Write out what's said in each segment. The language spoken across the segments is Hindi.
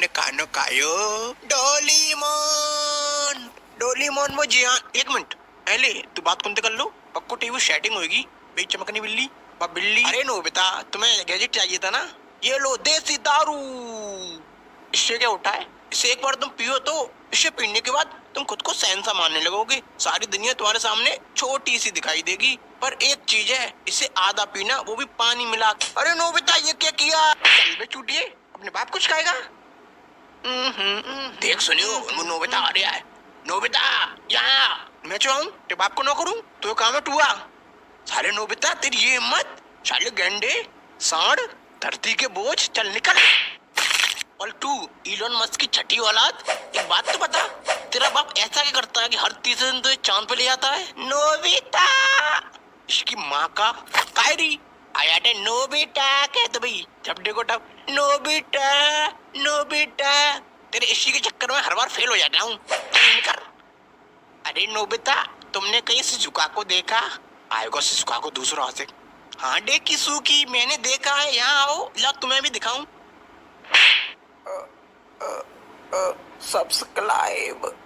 ने खानो खायो। डोलीमोन डोलीमोन वो जी हाँ। एक मिनट पहले तू बात कौन कर लो। पक्को टीवी सेटिंग होगी। भाई चमकनी बिल्ली बिल्ली। अरे नो बेटा तुम्हें गैजेट चाहिए था ना। ये लो देसी दारू। इससे क्या उठा है। इसे एक बार तुम पियो तो इसे पीने के बाद तुम खुद को शहंशाह मानने लगोगे। सारी दुनिया तुम्हारे सामने छोटी सी दिखाई देगी। पर एक चीज है इसे आधा पीना वो भी पानी मिला के। अरे नो बेटा ये क्या किया। चल बे चूटिए अपने बाप कुछ खाएगा। देख सुनियो वो नोबिता आ रहा है। नोबिता यहाँ मैं चाहूँ तेरे बाप को ना करूँ तो काम है टूआ। साले नोबिता तेरी ये हिम्मत। साले गेंडे सांड धरती के बोझ चल निकल। और तू इलोन मस्क की छठी औलाद एक बात तो बता। तेरा बाप ऐसा क्या करता है कि हर तीसरे दिन तो चांद पे ले जाता है। नोबिता इसकी माँ का कायरी आया थे। नोबिता कह तो भाई जब देखो तब नोबिता नोबिता। तेरे इसी के चक्कर में हर बार फेल हो जाता हूँ। कर। अरे नोबिता तुमने कहीं शिजुका को देखा। आएगा शिजुका को दूसरा हाथ से। हाँ देखी सुकी मैंने देखा है। यहाँ आओ ला तुम्हें भी दिखाऊं। सब्सक्राइब।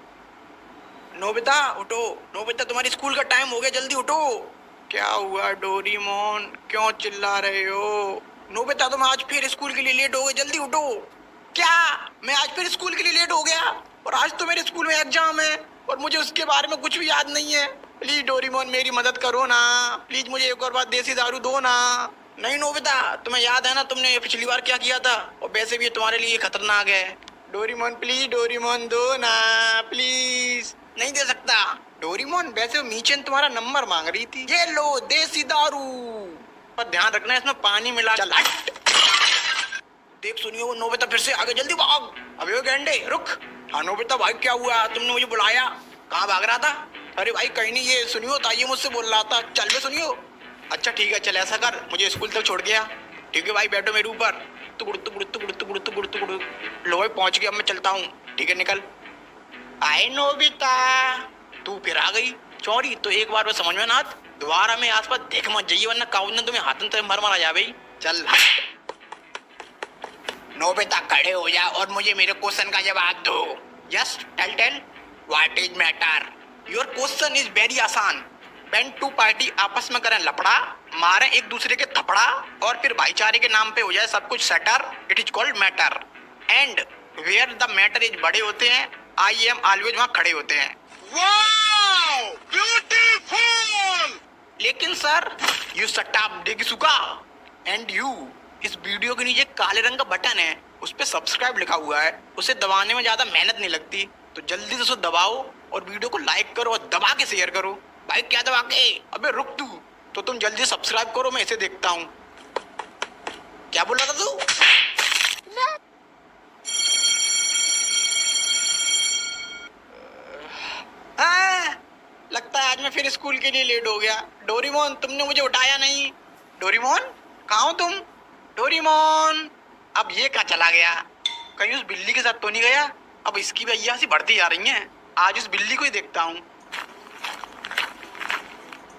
नोबिता उठो। नोबिता तुम्हारी स्कूल का टाइम हो गया जल्दी उठो। क्या हुआ डोरीमोन क्यों चिल्ला रहे हो। नोबिता तुम आज फिर स्कूल के लिए लेट हो गए जल्दी उठो। क्या मैं आज फिर स्कूल के लिए लेट हो गया। और आज तो मेरे स्कूल में एग्जाम है और मुझे उसके बारे में कुछ भी याद नहीं है। प्लीज डोरीमोन मेरी मदद करो ना। प्लीज मुझे एक और बार देसी दारू दो ना। नहीं नोबिता तुम्हें याद है ना तुमने पिछली बार क्या किया था। और वैसे भी तुम्हारे लिए खतरनाक है। डोरीमोन प्लीज डोरीमोन दो ना प्लीज। नहीं दे सकता। डोरीमोन वैसे मीचन तुम्हारा नंबर मांग रही थी। ये लो देसी दारू। पर ध्यान रखना इसमें पानी मिला। चल हट। देख सुनियो वो नोबिता फिर से आगे जल्दी भाग। अबे गेंडे रुक। हाँ नोबिता भाई क्या हुआ तुमने मुझे बुलाया। कहाँ भाग रहा था। अरे भाई कहीं नहीं ये सुनियो ताइये मुझसे बोल रहा था। चल बे सुनियो। अच्छा ठीक है चल ऐसा कर मुझे स्कूल तक छोड़ गया। ठीक है भाई बैठो मेरे ऊपर। तुगुड़ तुगुड़ तुगुड़ तुगुड़ तुगुड़ तुगुड़। लो भाई पहुंच गया अब मैं चलता हूँ। ठीक है निकल। आए नोबिता तू फिर आ गई चौड़ी तो एक बार में समझ में ना आत। दोबारा में आसपास देख मत जाइए वरना काउन ने तुम्हें हाथन तो मर आ जा भाई। चल नोबिता खड़े हो जा और मुझे मेरे क्वेश्चन का जवाब दो। Yes tell what is matter. Your question is very आसान। व्हेन टू पार्टी आपस में करें लपड़ा मारे एक दूसरे के थपड़ा और फिर भाईचारे के नाम पे हो जाए सब कुछ सेटर it is called matter. And where the matter is बड़े होते हैं आई एम ऑलवेज वहां खड़े होते हैं। Wow beautiful. लेकिन सर यू शट अप डेगसुका एंड यू। इस वीडियो के नीचे काले रंग का बटन है उस पे सब्सक्राइब लिखा हुआ है। उसे दबाने में ज्यादा मेहनत नहीं लगती तो जल्दी से उसे दबाओ और वीडियो को लाइक करो और दबा के शेयर करो। भाई क्या दबा के। अबे रुक तू तो तुम जल्दी सब्सक्राइब करो मैं इसे देखता हूँ। क्या बोल रहा था तू। लगता है आज मैं फिर स्कूल के लिए लेट हो गया। डोरीमोन तुमने मुझे उठाया नहीं। डोरीमोन कहाँ हो तुम। डोरीमोन अब ये कहाँ चला गया। कहीं उस बिल्ली के साथ तो नहीं गया। अब इसकी भी अय्यासी बढ़ती जा रही है। आज उस बिल्ली को ही देखता हूँ।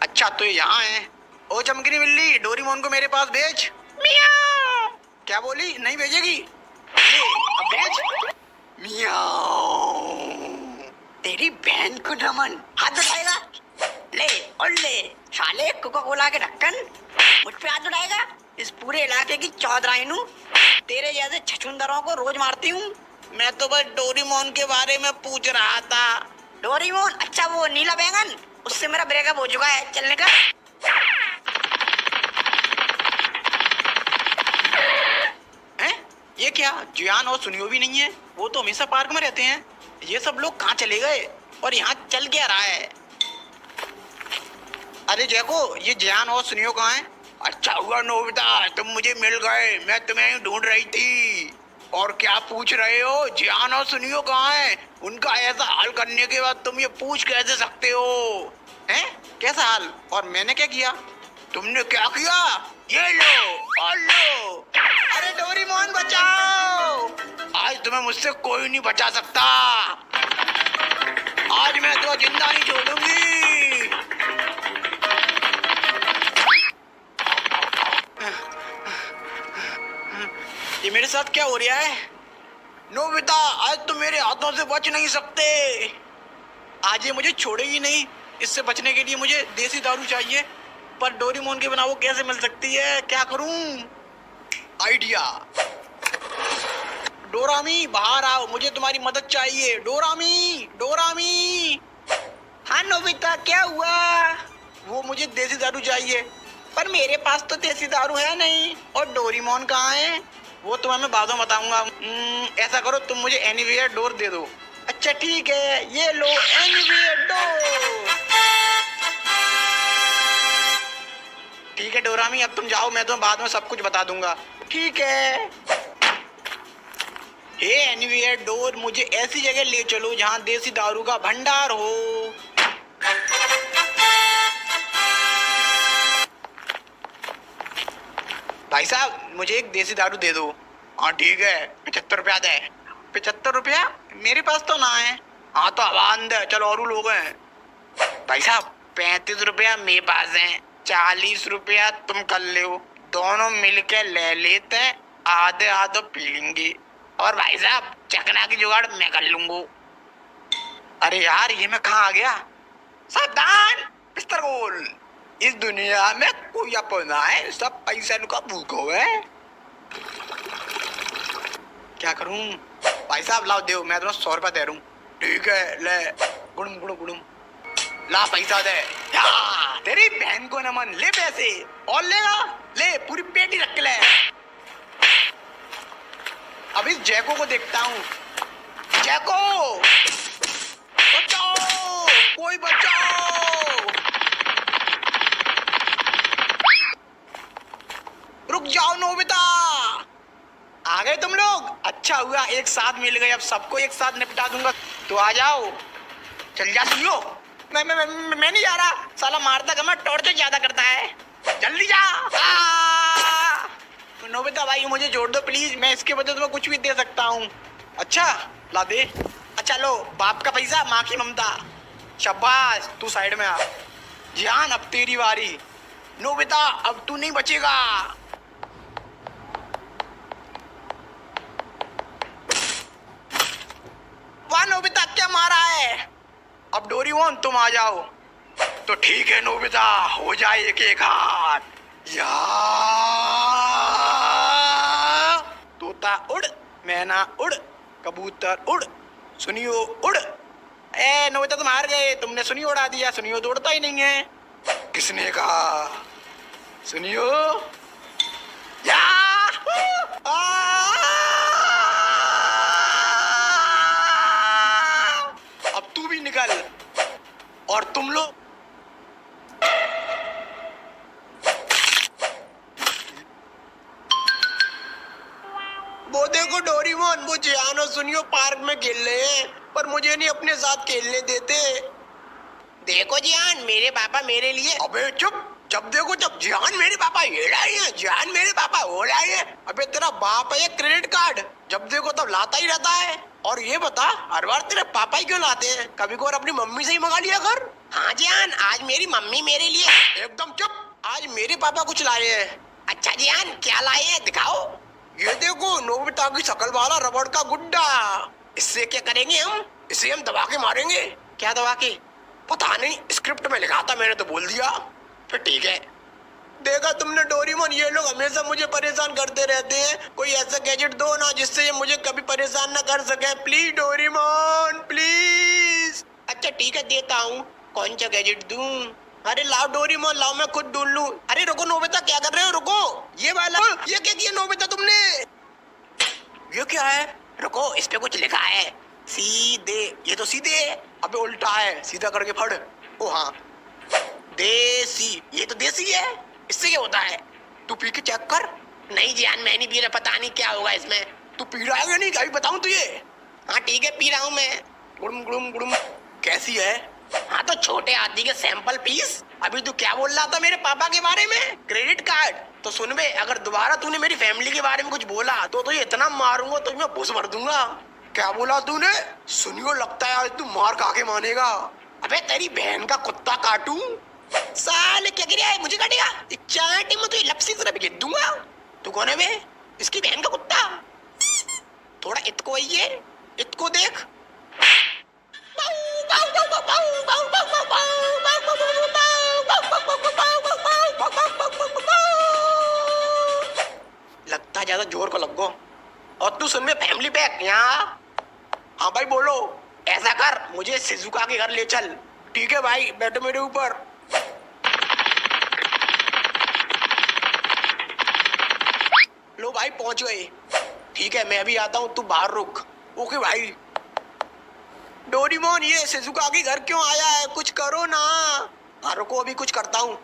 अच्छा तो यहाँ है। ओ चमकनी बिल्ली डोरीमोन को मेरे पास भेज। मियाओ। क्या बोली नहीं भेजेगी। ले अब भेज। मियाओ। तेरी बहन को नमन। हाथ उठाएगा। ले और ले साले कोका कोला के ढक्कन मुझ पे हाथ उठाएगा। इस पूरे इलाके की चौधराइनू तेरे जैसे छछुंदरों को रोज मारती हूँ। मैं तो बस डोरीमोन के बारे में पूछ रहा था। डोरीमोन अच्छा वो नीला बैंगन उससे मेरा ब्रेकअप हो चुका है चलने का। ये क्या जियान और सुनियो भी नहीं है। वो तो हमेशा पार्क में रहते हैं। ये सब लोग कहाँ चले गए और यहाँ चल क्या रहा है। अरे जैको ये जियान और सुनियो कहाँ है। अच्छा हुआ नोबिता तुम मुझे मिल गए मैं तुम्हें ढूंढ रही थी। और क्या पूछ रहे हो जियान और सुनियो कहाँ है। उनका ऐसा हाल करने के बाद तुम ये पूछ कैसे सकते हो। हैं कैसा हाल और मैंने क्या किया। तुमने क्या किया। ये लो और लो। अरे डोरीमोन बचाओ। आज तुम्हें मुझसे कोई नहीं बचा सकता। आज मैं तो जिंदा नहीं छोड़ूंगी। ये मेरे साथ क्या हो रहा है। नोबिता आज तुम मेरे हाथों से बच नहीं सकते। आज ये मुझे छोड़ेगी नहीं। इससे बचने के लिए मुझे देसी दारू चाहिए, पर डोरेमोन के बिना वो कैसे मिल सकती है? क्या करूं? आइडिया। डोरामी बाहर आओ, मुझे तुम्हारी मदद चाहिए। डोरामी, डोरामी। हाँ नोबिता, क्या हुआ? वो मुझे देसी दारू चाहिए, पर मेरे पास तो देसी दारू है नहीं। और डोरेमोन कहाँ है? वो तुम्हें मैं बाद में बताऊंगा। ऐसा करो, तुम मुझे एनीवेयर डोर दे दो। अच्छा ठीक है, ये लो एनीवेयर डोर। ठीक है डोरामी, अब तुम जाओ, मैं तुम्हें बाद में सब कुछ बता दूंगा। ठीक है। हे एनीवेयर डोर, मुझे ऐसी जगह ले चलो जहाँ देसी दारू का भंडार हो। भाई साहब, मुझे एक देसी दारू दे दो। हाँ ठीक है, 75 रुपया दे। 75 रुपया? मेरे पास तो ना है। हाँ तो आवान दे, चलो और लोग हैं। भाई साहब 35 रुपया मेरे पास है, 40 रुपया तुम कर लो, दोनों मिलके ले लेते हैं, आधे आधे पी लेंगे। और भाई साहब चकना की जुगाड़ मैं कर लूंगा। अरे यार, ये मैं कहाँ आ गया? सावधान मिस्टर गोल, इस दुनिया में कोई अपना है, सब पैसा का भूखो है। क्या करूं? भाई साहब लाओ दो, मैं तुम्हें 100 रुपया दे रहा हूँ। ठीक है ले, गुड़म गुड़म गुड़म। ला पैसा दे। तेरी बहन को नमन, ले पैसे। और लेगा? ले, पूरी पेटी रख ले। अब इस जैको को देखता हूँ। जैको, बचाओ, कोई बचाओ। रुक जाओ नोबिता। आ गए तुम लोग? अच्छा हुआ एक साथ मिल गए, अब सबको एक साथ निपटा दूंगा। तो आ जाओ। चल जा सुनियो। मैं नहीं जा रहा, साला मारता कम है, टॉर्चर ज्यादा करता है। जल्दी जा। नोबिता भाई मुझे जोड़ दो प्लीज, मैं इसके बदले तुम्हें कुछ भी दे सकता हूँ। अच्छा ला दे। अच्छा लो, बाप का पैसा माँ की ममता। शाबाश, तू साइड में आ। जियान अब तेरी बारी। नोबिता अब तू नहीं बचेगा। वाह नोबिता, क्या मारा है? अब डोरेमोन तुम आ जाओ। तो ठीक है नोबिता, हो जाए एक एक हाथ। या तोता उड़, मैना उड़, कबूतर उड़, सुनियो उड़। ए नोबिता तुम हार गए, तुमने सुनियो उड़ा दिया। सुनियो तो उड़ता ही नहीं है। किसने कहा? सुनियो या अब तू भी निकल। और तुम लोग वो देखो डोरेमोन, वो जियान और सुनियो पार्क में खेल रहे हैं, पर मुझे नहीं अपने साथ खेलने देते। देखो जियान, मेरे पापा मेरे लिए। अबे चुप, जब देखो जब जियान मेरे पापा ये लाए हैं, जियान मेरे पापा वो लाए हैं। अबे तेरा बाप है क्रेडिट कार्ड, जब देखो तब लाता ही रहता है। और ये बता, हर बार तेरे पापा ही क्यों लाते हैं? कभी को अपनी मम्मी से ही मंगा लिया कर। हाँ जियान, आज मेरी मम्मी मेरे लिए। एकदम चुप, आज मेरे पापा कुछ लाए हैं। अच्छा जियान, क्या लाए हैं दिखाओ। ये देखो नोबिता की शक्ल वाला रबड़ का गुड्डा। इससे क्या करेंगे हम? इसे हम दबा के मारेंगे। क्या दबा के? पता नहीं, स्क्रिप्ट में लिखा था, मैंने तो बोल दिया। फिर ठीक है। देखा तुमने डोरेमोन, ये लोग हमेशा मुझे परेशान करते रहते हैं। कोई ऐसा गैजेट दो ना जिससे ये मुझे कभी परेशान ना कर सके। Please Doraemon please. अच्छा ठीक है, देता हूँ। कौन सा गैजेट दूं? अरे लाओ डोरेमोन, लाओ, मैं खुद ढूंढ लूं। अरे रुको नोबिता, क्या कर रहे हो? रुको, ये वाला। ये क्या किया नोबिता तुमने? ये क्या है? रुको, इस पे कुछ लिखा है, सीधे। ये तो सीधे है। अबे उल्टा है, सीधा करके फड़। ओ हाँ, देसी। ये तो देसी है, इससे क्या होता है? तू पी के चेक कर। नहीं जान, मैं नहीं पी रहा, पता नहीं क्या होगा इसमें। तू पी रहा है या नहीं, कभी बताऊं तुझे? हाँ ठीक है, पी रहा हूँ मैं। गुड़म गुड़म गुड़म। कैसी है? हाँ तो छोटे हाथी के सैंपल पीस। अभी तू क्या बोल रहा था मेरे पापा के बारे में? Credit card. तो सुन बे, अगर दोबारा तूने मेरी फैमिली के बारे में कुछ बोला तो तुझे इतना मारूंगा तो मैं भूस भर दूंगा। क्या बोला तूने? सुनियो, लगता है आज तू मार खा के मानेगा। अबे तेरी बहन का कुत्ता काटूं? साले क्या गिरा है, मुझे काटेगा? चाटे में तो ये लपसी तरह गिर दूंगा। तू कौन है बे? इसकी बहन का कुत्ता? थोड़ा इतको आइए, इतको देख। लगता है ज्यादा जोर को लग गो। और तू सुन में फैमिली पैक यहाँ। हाँ भाई बोलो। ऐसा कर, मुझे शिजुका के घर ले चल। ठीक है भाई, बैठो मेरे ऊपर। लो भाई पहुंच गए। ठीक है मैं अभी आता हूँ, तू बाहर रुक। ओके भाई। डोरेमोन ये शिजुका के घर क्यों आया है, कुछ करो ना। हाँ रुको, अभी कुछ करता हूँ।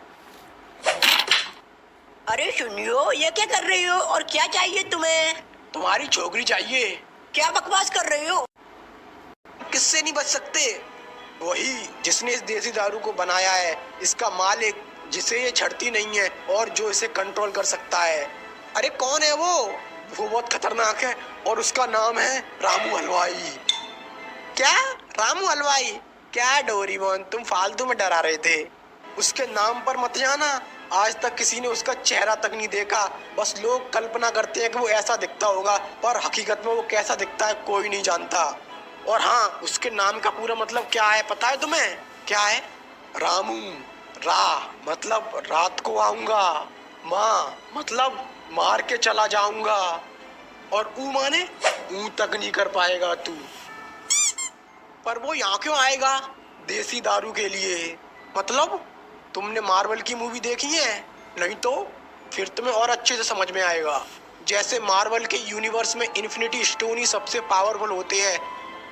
अरे सुनियो, ये क्या कर रही हो और क्या चाहिए तुम्हें? तुम्हारी छोकरी चाहिए। क्या बकवास कर रही हो? किससे नहीं बच सकते? वही जिसने इस देसी दारू को बनाया है, इसका मालिक, जिसे ये छड़ती नहीं है और जो इसे कंट्रोल कर सकता है। अरे कौन है वो? वो बहुत खतरनाक है और उसका नाम है रामू हलवाई। क्या? रामू हलवाई? क्या डोरेमोन, तुम फालतू में डरा रहे थे। उसके नाम पर मत जाना। आज तक किसी ने उसका चेहरा तक नहीं देखा। बस लोग कल्पना करते हैं कि वो ऐसा दिखता होगा, पर हकीकत में वो कैसा दिखता है कोई नहीं जानता। और हाँ, उसके नाम का पूरा मतलब क्या है पता है तुम्हें? क्या है? रामू। रा मतलब रात को आऊंगा, माँ मतलब मार के चला जाऊंगा, और ऊ माने ऊ तक नहीं कर पाएगा तू। पर वो यहाँ क्यों आएगा? देसी दारू के लिए। मतलब तुमने मार्वल की मूवी देखी है? नहीं तो फिर तुम्हें और अच्छे से समझ में आएगा। जैसे मार्वल के यूनिवर्स में इन्फिनिटी स्टोन ही सबसे पावरफुल होते हैं,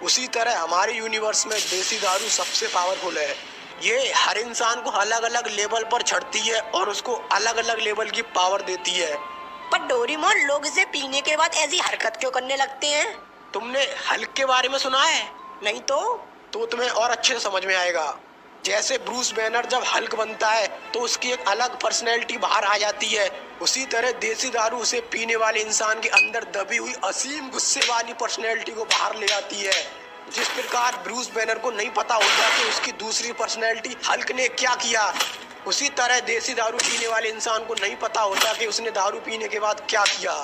उसी तरह हमारे यूनिवर्स में देसी दारू सबसे पावरफुल है। ये हर इंसान को अलग अलग लेवल पर छड़ती है और उसको अलग अलग लेवल की पावर देती है। पर डोरेमोन, लोग इसे पीने के बाद ऐसी हरकत क्यों करने लगते हैं? तुमने हल्क के बारे में सुना है? नहीं तो तुम्हें और अच्छे से समझ में आएगा। जैसे ब्रूस बैनर जब हल्क बनता है तो उसकी एक अलग पर्सनैलिटी बाहर आ जाती है, उसी तरह देसी दारू उसे पीने वाले इंसान के अंदर दबी हुई असीम गुस्से वाली पर्सनैलिटी को बाहर ले आती है। जिस प्रकार ब्रूस बैनर को नहीं पता होता कि उसकी दूसरी पर्सनैलिटी हल्क ने क्या किया, उसी तरह देसी दारू पीने वाले इंसान को नहीं पता होता कि उसने दारू पीने के बाद क्या किया।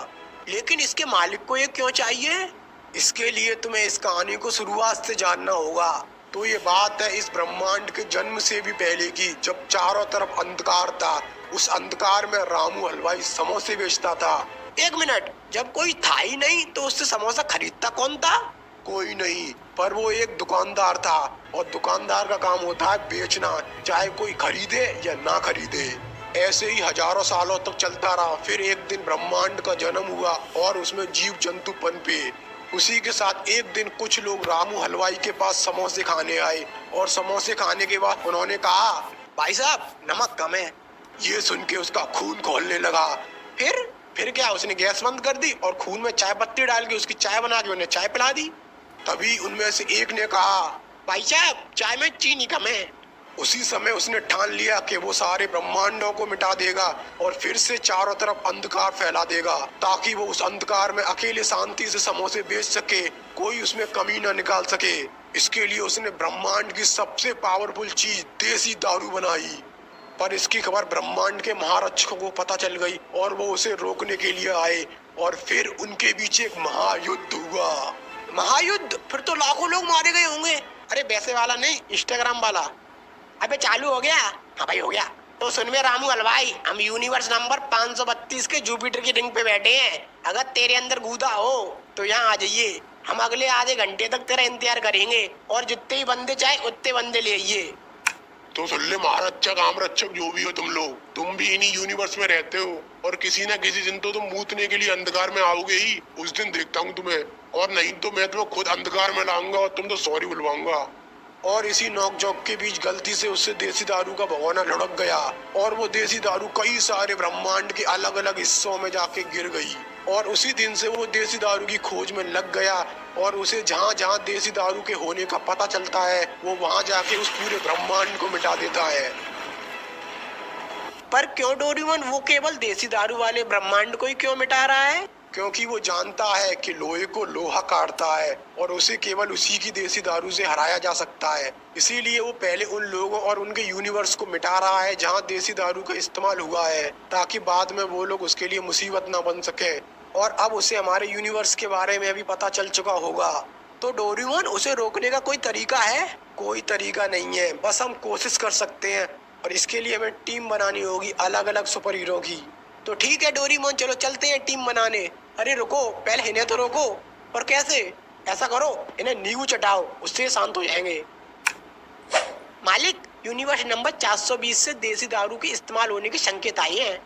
लेकिन इसके मालिक को ये क्यों चाहिए? इसके लिए तुम्हें इस कहानी को शुरुआत से जानना होगा। तो ये बात है इस ब्रह्मांड के जन्म से भी पहले की, जब चारों तरफ अंधकार था। उस अंधकार में रामू हलवाई समोसे बेचता था। एक मिनट, जब कोई था ही नहीं तो उससे समोसा खरीदता कौन था? कोई नहीं, पर वो एक दुकानदार था, और दुकानदार का काम होता है बेचना, चाहे कोई खरीदे या ना खरीदे। ऐसे ही हजारों सालों तक चलता रहा। फिर एक दिन ब्रह्मांड का जन्म हुआ और उसमें जीव जंतु पनपे। उसी के साथ एक दिन कुछ लोग रामू हलवाई के पास समोसे खाने आए, और समोसे खाने के बाद उन्होंने कहा, भाई साहब नमक कम है। ये सुन के उसका खून खौलने लगा। फिर क्या, उसने गैस बंद कर दी और खून में चाय पत्ती डाल के उसकी चाय बना के उन्हें चाय पिला दी। तभी उनमें से एक ने कहा, भाई साहब चाय में चीनी कम है। उसी समय उसने ठान लिया कि वो सारे ब्रह्मांडों को मिटा देगा और फिर से चारों तरफ अंधकार फैला देगा, ताकि वो उस अंधकार में अकेले शांति से समोसे बेच सके, कोई उसमें कमी न निकाल सके। इसके लिए उसने ब्रह्मांड की सबसे पावरफुल चीज देसी दारू बनाई। पर इसकी खबर ब्रह्मांड के महारक्षकों को पता चल गई और वो उसे रोकने के लिए आए, और फिर उनके बीच एक महायुद्ध हुआ। महायुद्ध? फिर तो लाखों लोग मारे गए होंगे। अरे वैसे वाला नहीं, इंस्टाग्राम वाला। अबे चालू हो गया? हाँ भाई हो गया। तो सुन में रामू हलवाई, हम यूनिवर्स नंबर 532 के जुपिटर की रिंग पे बैठे हैं। अगर तेरे अंदर गूदा हो तो यहाँ आ जाइए। हम अगले आधे घंटे तक तेरा इंतजार करेंगे, और जितने ही बंदे चाहे उतने बंदे ले आइए। तो सुन ले महारक्षक आमरक्षक जो भी हो तुम लोग, तुम भी इन्हीं यूनिवर्स में रहते हो, और किसी न किसी दिन तो तुम मूतने के लिए अंधकार में आओगे ही। उस दिन देखता हूँ तुम्हें, और नहीं तो मैं तुम्हें खुद अंधकार में लाऊंगा और तुम तो सॉरी बुलवाऊंगा। और इसी नोक-झोंक के बीच गलती से उससे देसी दारू का भगोना लुढ़क गया, और वो देसी दारू कई सारे ब्रह्मांड के अलग अलग हिस्सों में जाके गिर गई। और उसी दिन से वो देसी दारू की खोज में लग गया, और उसे जहाँ जहाँ देसी दारू के होने का पता चलता है वो वहाँ जाके उस पूरे ब्रह्मांड को मिटा देता है। पर क्यों डोरेमोन, वो केवल देसी दारू वाले ब्रह्मांड को ही क्यों मिटा रहा है? क्योंकि वो जानता है कि लोहे को लोहा काटता है, और उसे केवल उसी की देसी दारू से हराया जा सकता है। इसीलिए वो पहले उन लोगों और उनके यूनिवर्स को मिटा रहा है जहाँ देसी दारू का इस्तेमाल हुआ है, ताकि बाद में वो लोग उसके लिए मुसीबत ना बन सके। और अब उसे हमारे यूनिवर्स के बारे में भी पता चल चुका होगा। तो डोरेमोन, उसे रोकने का कोई तरीका है? कोई तरीका नहीं है, बस हम कोशिश कर सकते हैं और इसके लिए हमें टीम बनानी होगी अलग अलग सुपर हीरो की। तो ठीक है डोरेमोन, चलो चलते हैं टीम बनाने। अरे रुको, पहले इन्हें तो रोको। पर कैसे? ऐसा करो, इन्हें नींबू चटाओ, उससे शांत हो जाएंगे। मालिक, यूनिवर्स नंबर 420 से देसी दारू के इस्तेमाल होने के संकेत आए हैं।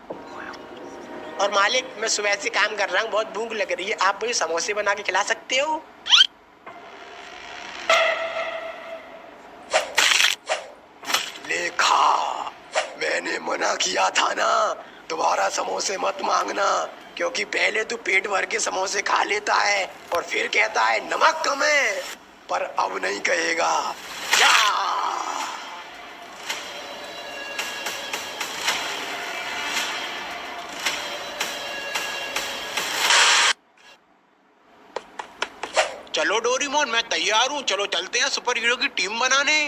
और मालिक, मैं सुबह से काम कर रहा हूँ, बहुत भूख लग रही है, आप मुझे समोसे बना के खिला सकते हो? देखा, मैंने मना किया था ना, दोबारा समोसे मत मांगना, क्योंकि पहले तू पेट भर के समोसे खा लेता है और फिर कहता है नमक कम है, पर अब नहीं कहेगा। जा! चलो डोरेमोन, मैं तैयार हूँ, चलो चलते हैं सुपर हीरो की टीम बनाने।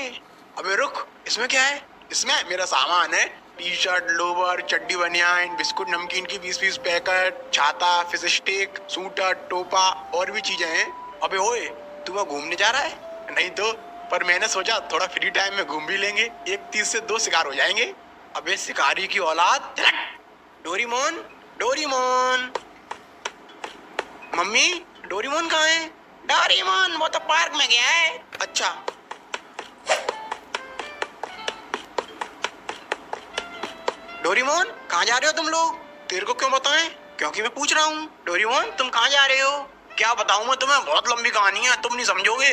अबे रुक, इसमें क्या है? इसमें मेरा सामान है, टी शर्ट, लोवर, चड्डी, बनियान, बिस्कुट, नमकीन की 20-20 पैकेट, छाता, फिश स्टिक, सूटर, टोपा और भी चीजें हैं। अबे ओए, तू वहाँ घूमने जा रहा है? नहीं तो, पर मैंने सोचा थोड़ा फ्री टाइम में घूम भी लेंगे, एक तीर से दो शिकार हो जाएंगे। अबे शिकारी की औलाद, डोरेमोन, डोरेमोन। मम्मी, डोरेमोन कहाँ है? डोरेमोन वो तो पार्क में गया है। अच्छा। डोरेमोन, कहाँ जा रहे हो तुम लोग? तेरे को क्यों बताएं? क्योंकि मैं पूछ रहा हूँ। डोरेमोन, तुम कहाँ जा रहे हो? क्या बताऊँ मैं तुम्हें, बहुत लंबी कहानी है, तुम नहीं समझोगे।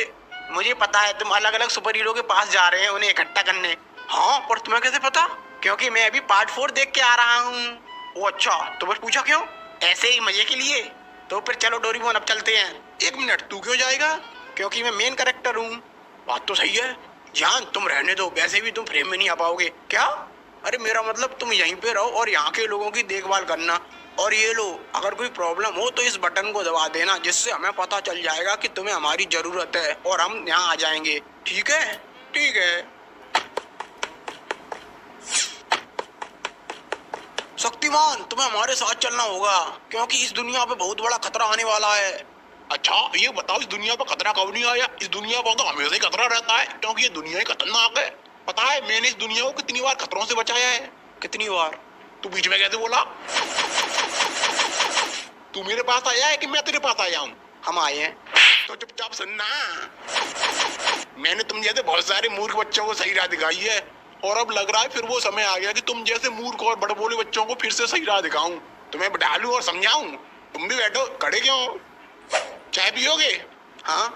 मुझे पता है, तुम अलग अलग सुपर हीरो के पास जा रहे हैं उन्हें इकट्ठा करने। हाँ, पर तुम्हें कैसे पता? क्योंकि मैं अभी पार्ट 4 देख के आ रहा हूँ। ओ अच्छा, तो बस पूछा क्यों? ऐसे ही मजे के लिए। तो फिर चलो डोरेमोन, अब चलते हैं। एक मिनट, तू क्यों जाएगा? क्योंकि मैं मेन कैरेक्टर हूँ। बात तो सही है। जान, तुम रहने दो, वैसे भी तुम फ्रेम में नहीं आ पाओगे। क्या? अरे मेरा मतलब तुम यहीं पे रहो और यहाँ के लोगों की देखभाल करना। और ये लो, अगर कोई प्रॉब्लम हो तो इस बटन को दबा देना, जिससे हमें पता चल जाएगा कि तुम्हें हमारी जरूरत है और हम यहाँ आ जाएंगे। ठीक है? ठीक है। शक्तिमान, तुम्हें हमारे साथ चलना होगा, क्योंकि इस दुनिया पे बहुत बड़ा खतरा आने वाला है। अच्छा, ये बताओ, इस दुनिया पर खतरा कब नहीं आया? इस दुनिया पर तो हमेशा ही खतरा रहता है, क्योंकि ये दुनिया ही खतरनाक है। पता है मैंने इस दुनिया को कितनी बार खतरों से बचाया है? कितनी बार? तू बीच में कैसे बोला? तू मेरे पास आया है कि मैं तेरे पास आया हूँ? हम आए हैं। तो चुपचाप सुनना, मैंने तुम जैसे बहुत सारे मूर्ख बच्चों को सही राह दिखाई है, और अब लग रहा है फिर वो समय आ गया कि तुम जैसे मूर्ख और बड़बोले बच्चों को फिर से सही राह दिखाऊं, तुम्हें बैठा लूं और समझाऊं। तुम भी बैठो, खड़े क्यों? चाय पियोगे? हाँ,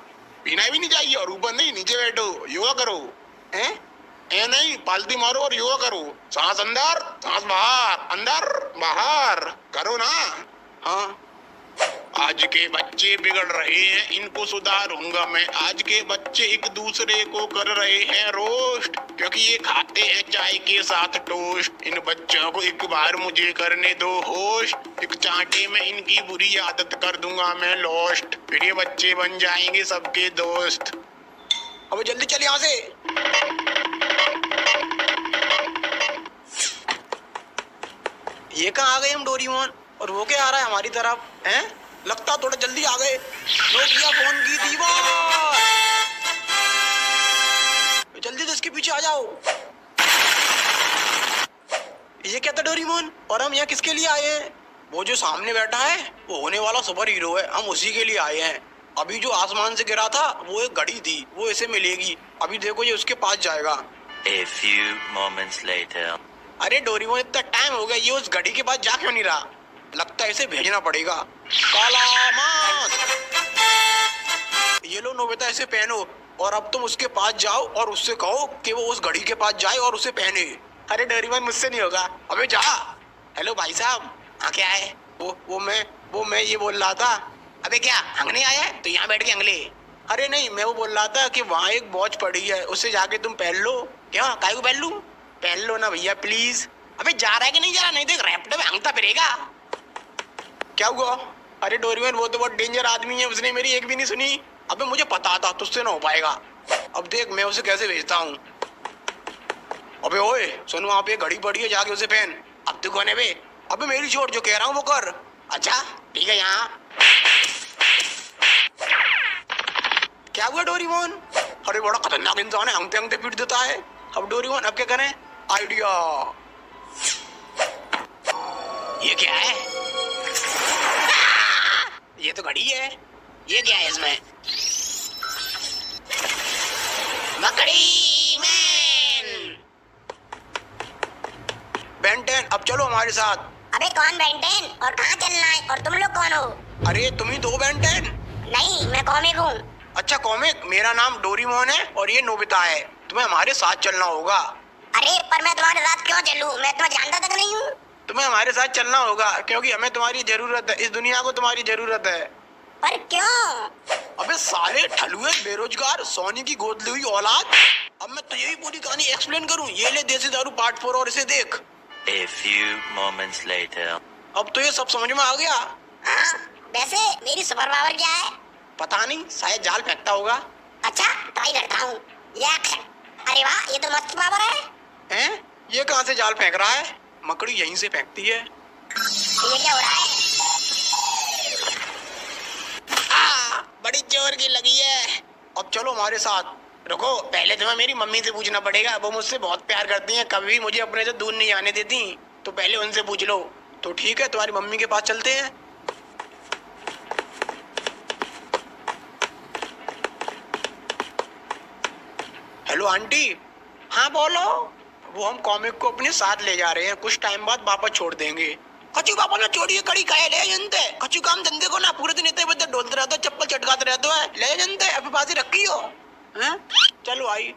पीना भी नहीं चाहिए, और ऊपर नहीं, नीचे बैठो, योगा करो। हैं? ए नहीं, पालती मारो और योगा करो। सांस अंदर, सांस बाहर, अंदर बाहर करो ना। हाँ। आज के बच्चे बिगड़ रहे हैं, इनको सुधारूंगा मैं। आज के बच्चे एक दूसरे को कर रहे हैं रोस्ट, क्योंकि ये खाते हैं चाय के साथ टोस्ट। इन बच्चों को एक बार मुझे करने दो होस्ट, एक चांटे में इनकी बुरी आदत कर दूंगा मैं लॉस्ट, फिर ये बच्चे बन जाएंगे सबके दोस्त। अबे जल्दी चल यहाँ से। ये कहाँ आ गए हम डोरेमोन, और वो क्या आ रहा है हमारी तरफ? हैं? लगता थोड़ा जल्दी आ गए। नोकिया फोन की दीवार, जल्दी से इसके पीछे आ जाओ। ये क्या था डोरेमोन, और हम यहाँ किसके लिए आए हैं? वो जो सामने बैठा है वो होने वाला सुपर हीरो है, हम उसी के लिए आए हैं। अभी जो आसमान से गिरा था वो एक घड़ी थी, वो इसे मिलेगी। अभी देखो ये उसके पास जाएगा। A few moments later. अरे डोरेमोन, इतना टाइम हो गया, ये उस घड़ी के पास जा क्यों नहीं रहा? लगता है इसे भेजना पड़ेगा। कालामात! ये लो नोबिता, इसे पहनो, और अब तुम उसके पास जाओ और उससे कहो कि वो उस घड़ी के पास जाए और उसे पहने। अरे डोरेमोन, मुझसे नहीं होगा। अबे जा। हेलो भाई साहब। हाँ क्या है? वो मैं ये बोल रहा था। अबे क्या हंगने आया है? तो यहाँ बैठ के हंगले। अरे नहीं, मैं वो बोल रहा था कि वहाँ एक वॉच पड़ी है, उससे जाके तुम पहन लो। क्या? काहे को पहन लूं? पहन लो ना भैया प्लीज। अबे जा रहा है कि नहीं जा रहा? नहीं देख रैप्टर में हंगता फिरेगा। क्या हुआ? अरे डोरेमोन, वो तो बहुत डेंजर आदमी है, उसने मेरी एक भी नहीं सुनी। अबे मुझे पता था तुझसे ना हो पाएगा। अब देख मैं उसे कैसे भेजता हूँ। अबे ओए सुन, वहाँ पे घड़ी पड़ी है, जाके उसे पहन। अब तू कौन है बे? अबे मेरी चोट, जो कह रहा हूँ वो कर। अच्छा ठीक है, यहाँ क्या हुआ डोरीमोन? अरे बड़ा खतरनाक इंसान है, अंगते अंगते पीट देता है। अब डोरीमोन अब क्या करें? आइडिया, ये क्या है? ये तो घड़ी है, ये क्या है इसमें? मकड़ी मैन। बेन 10 अब चलो हमारे साथ। अबे कौन बेन 10 और कहाँ चलना है और तुम लोग कौन हो? अरे तुम ही दो बेन 10। नहीं, मैं कॉमिक हूँ। अच्छा कॉमिक, मेरा नाम डोरीमोन है और ये नोबिता है। तुम्हें हमारे साथ चलना होगा। अरे पर मैं तुम्हारे साथ क्यों चलूं? मैं तुम्हें जानता तक नहीं हूँ। तुम्हें हमारे साथ चलना होगा क्योंकि हमें तुम्हारी जरूरत है, इस दुनिया को तुम्हारी जरूरत है। पर क्यों? अबे साले ठलुए बेरोजगार सोनी की गोद ली हुई औलाद। अब मैं तुझे भी पूरी कहानी एक्सप्लेन करूं? ये ले देसी दारू पार्ट 4 और इसे देख। A few moments later. अब तो ये सब समझ में आ गया। हाँ, वैसे मेरी सुपर पावर क्या है? पता नहीं, शायद जाल फेंकता होगा। अच्छा ट्राई करता हूँ। ये एक्शन। अरे वाह, ये तो मस्त पावर है। हैं? ये कहाँ से जाल फेंक रहा है? मकड़ी यहीं से फेंकती है। ये क्या हो रहा है? बड़ी जोर की लगी है। अब चलो हमारे साथ। रुको, पहले तुम्हें मेरी मम्मी से पूछना पड़ेगा, वो मुझसे बहुत प्यार करती हैं, कभी मुझे अपने से दूर नहीं आने देती, तो पहले उनसे पूछ लो। तो ठीक है, तुम्हारी मम्मी के पास चलते हैं। Hello aunty. हाँ बोलो। वो हम कॉमिक को अपने साथ ले जा रहे हैं, कुछ टाइम बाद वापस छोड़ देंगे। कचू पापा ने छोड़िए कड़ी काहे ले जनते। कचू काम धंधे को ना पूरे दिन इतने बच्चे डोलते रहते हो, चप्पल चटकाते रहते हो, ले जनते अभी बाजी रखी हो। हैं? चलो आई।